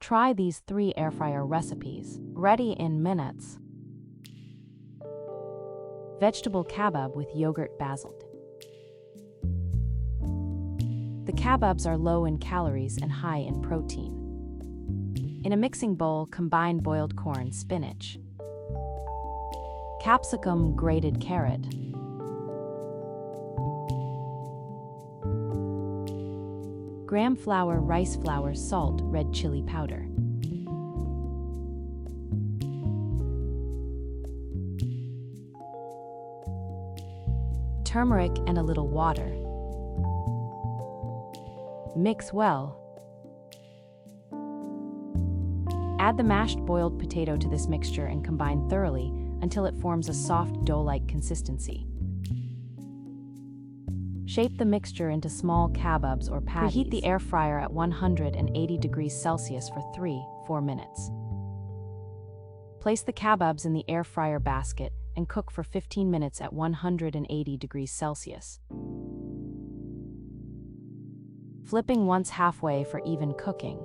Try these 3 air fryer recipes, ready in minutes. Vegetable kabab with yogurt basil. The kababs are low in calories and high in protein. In a mixing bowl, combine boiled corn, spinach, capsicum, grated carrot, gram flour, rice flour, salt, red chili powder. Turmeric and a little water. Mix well. Add the mashed boiled potato to this mixture and combine thoroughly until it forms a soft dough-like consistency. Shape the mixture into small kababs or patties. Preheat the air fryer at 180 degrees Celsius for 3-4 minutes. Place the kababs in the air fryer basket and cook for 15 minutes at 180 degrees Celsius. Flipping once halfway for even cooking.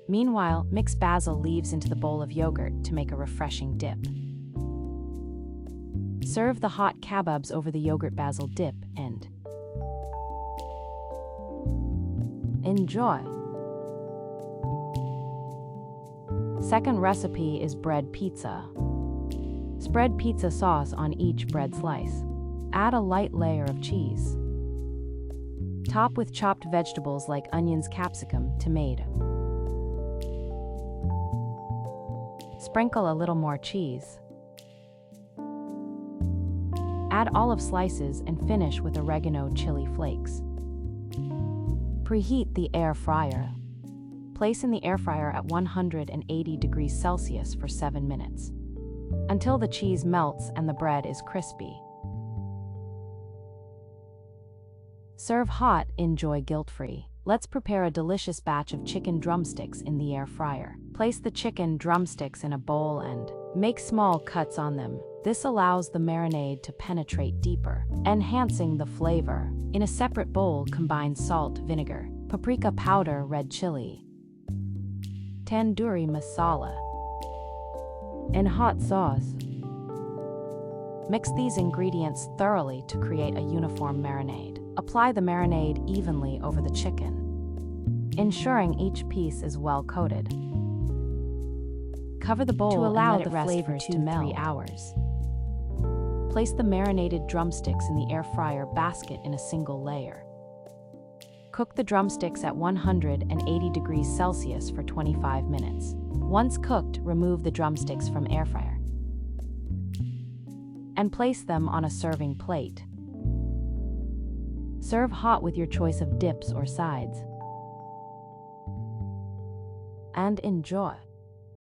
Meanwhile, mix basil leaves into the bowl of yogurt to make a refreshing dip. Serve the hot kababs over the yogurt basil dip and enjoy. Second recipe is bread pizza. Spread pizza sauce on each bread slice. Add a light layer of cheese. Top with chopped vegetables like onions, capsicum, tomato. Sprinkle a little more cheese. Add olive slices and finish with oregano chili flakes. Preheat the air fryer. Place in the air fryer at 180 degrees Celsius for 7 minutes, until the cheese melts and the bread is crispy. Serve hot, enjoy guilt-free. Let's prepare a delicious batch of chicken drumsticks in the air fryer. Place the chicken drumsticks in a bowl and make small cuts on them. This allows the marinade to penetrate deeper, enhancing the flavor. In a separate bowl, combine salt, vinegar, paprika powder, red chili, tandoori masala, and hot sauce. Mix these ingredients thoroughly to create a uniform marinade. Apply the marinade evenly over the chicken, ensuring each piece is well coated. Cover the bowl to allow the flavors to melt. 3 hours. Place the marinated drumsticks in the air fryer basket in a single layer. Cook the drumsticks at 180 degrees Celsius for 25 minutes. Once cooked, remove the drumsticks from air fryer and place them on a serving plate. Serve hot with your choice of dips or sides. And enjoy.